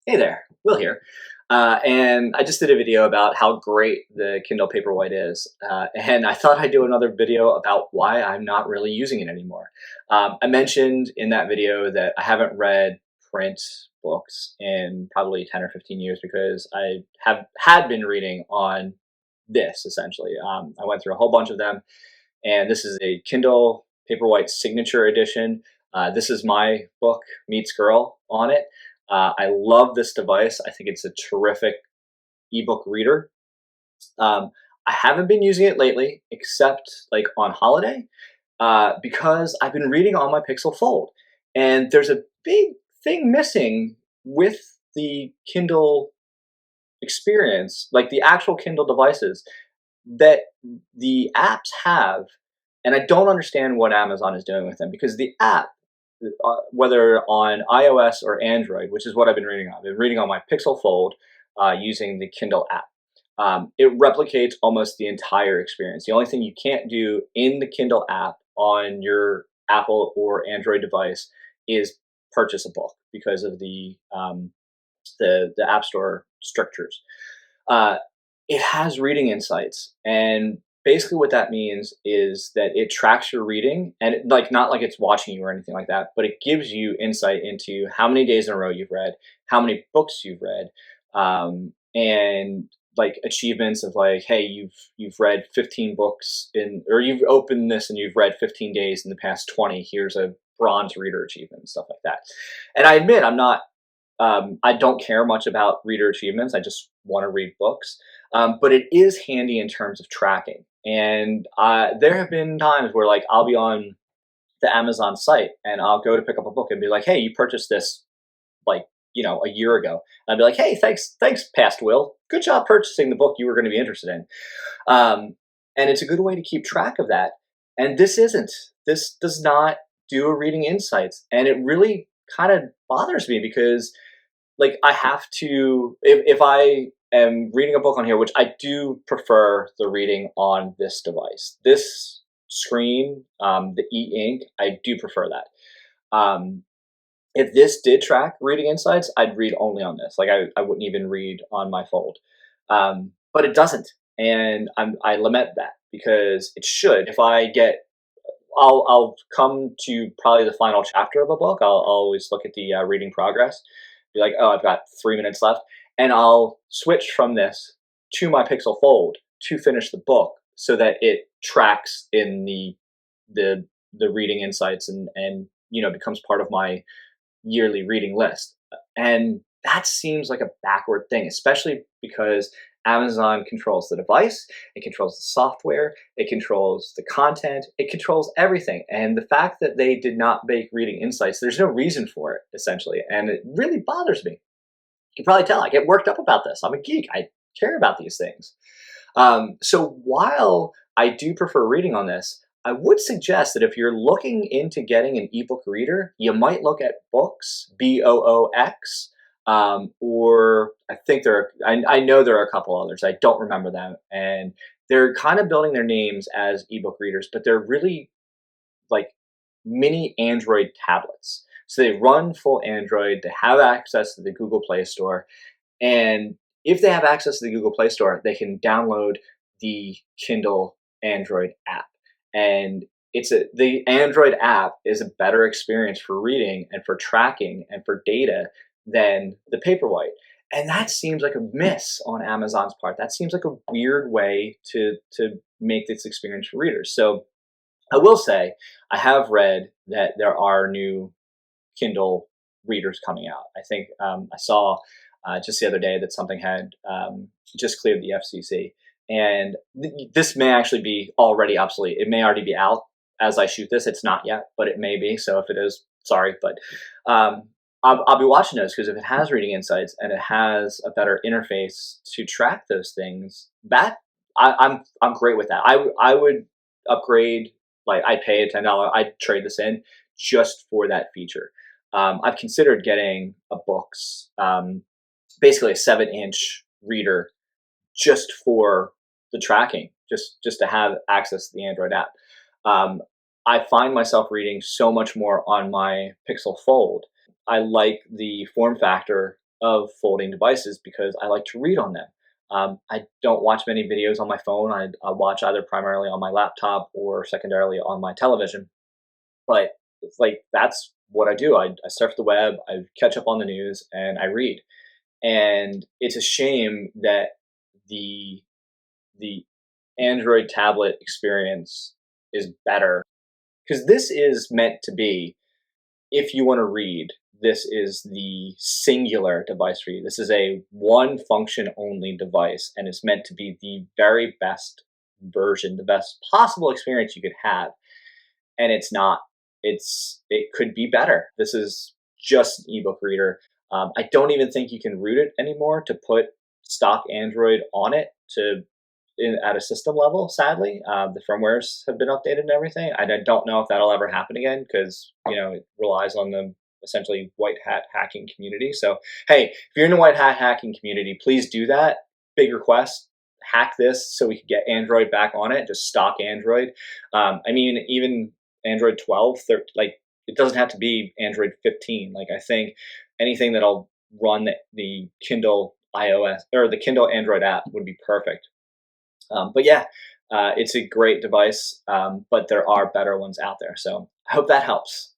Hey there, Will here. And I just did a video about how great the Kindle Paperwhite is. And I thought I'd do another video about why I'm not really using it anymore. I mentioned in that video that I haven't read print books in probably 10 or 15 years because I had been reading on this essentially. I went through a whole bunch of them, and this is a Kindle Paperwhite signature edition. This is my book meets girl on it. I love this device. I think it's a terrific ebook reader. Um, I haven't been using it lately, except like on holiday, because I've been reading on my Pixel Fold, and there's a big thing missing with the Kindle experience, like the actual Kindle devices that the apps have, and I don't understand what Amazon is doing with them because the app, whether on iOS or Android, which is what I've been reading on. I've been reading on my Pixel Fold using the Kindle app. It replicates almost the entire experience. The only thing you can't do in the Kindle app on your Apple or Android device is purchase a book because of the App Store strictures. Uh, it has reading insights, and basically what that means is that it tracks your reading, and like not like it's watching you or anything like that, but it gives you insight into how many days in a row you've read, how many books you've read, and like achievements of like, hey, you've read 15 books in, or you've opened this and you've read 15 days in the past 20. Here's a bronze reader achievement and stuff like that. And I admit I don't care much about reader achievements. I just want to read books. But it is handy in terms of tracking. And there have been times where like I'll be on the Amazon site and I'll go to pick up a book and be like, hey, you purchased this like, a year ago. And I'd be like, hey, thanks, past Will. Good job purchasing the book you were going to be interested in. And it's a good way to keep track of that. And this isn't. This does not do a reading insights. And it really kind of bothers me because like I have to, if I am reading a book on here, which I do prefer the reading on this device, this screen, the e-ink, I do prefer that. If this did track reading insights, I'd read only on this. Like I wouldn't even read on my Fold, but it doesn't, and I lament that because it should. If I get, I'll come to probably the final chapter of a book. I'll always look at the reading progress, be like, oh, I've got 3 minutes left, and I'll switch from this to my Pixel Fold to finish the book so that it tracks in the reading insights and becomes part of my yearly reading list. And that seems like a backward thing, especially because Amazon controls the device, it controls the software, it controls the content, it controls everything. And the fact that they did not make reading insights, there's no reason for it, essentially. And it really bothers me. You can probably tell I get worked up about this. I'm a geek. I care about these things. So while I do prefer reading on this, I would suggest that if you're looking into getting an ebook reader, you might look at Books, Boox, or I think I know there are a couple others. I don't remember them, and they're kind of building their names as ebook readers, but they're really like mini Android tablets. So they run full Android. They have access to the Google Play Store, and if they have access to the Google Play Store, they can download the Kindle Android app. And the Android app is a better experience for reading and for tracking and for data than the Paperwhite. And that seems like a miss on Amazon's part. That seems like a weird way to make this experience for readers. So I will say I have read that there are new Kindle readers coming out. I think I saw just the other day that something had just cleared the FCC. And this may actually be already obsolete. It may already be out as I shoot this. It's not yet, but it may be. So if it is, sorry. But I'll be watching those because if it has reading insights and it has a better interface to track those things, that I'm great with that. I would upgrade. Like I'd pay a $10. I'd trade this in just for that feature. I've considered getting a Boox, basically a 7-inch reader, just for the tracking, just to have access to the Android app. I find myself reading so much more on my Pixel Fold. I like the form factor of folding devices because I like to read on them. I don't watch many videos on my phone. I watch either primarily on my laptop or secondarily on my television. But it's like that's what I do. I surf the web, I catch up on the news, and I read. And it's a shame that the the Android tablet experience is better because this is meant to be, if you want to read, this is the singular device for you. This is a one function only device, and it's meant to be the very best version, the best possible experience you could have. And it's not. It could be better. This is just an ebook reader. I don't even think you can root it anymore to put stock Android on it at a system level. Sadly, the firmwares have been updated and everything. I don't know if that'll ever happen again because it relies on the essentially white hat hacking community. So hey, if you're in the white hat hacking community, please do that. Big request. Hack this so we can get Android back on it, just stock Android. I mean, even Android 12, like it doesn't have to be Android 15. Like I think anything that'll run the Kindle iOS or the Kindle Android app would be perfect. But yeah, it's a great device, but there are better ones out there. So I hope that helps.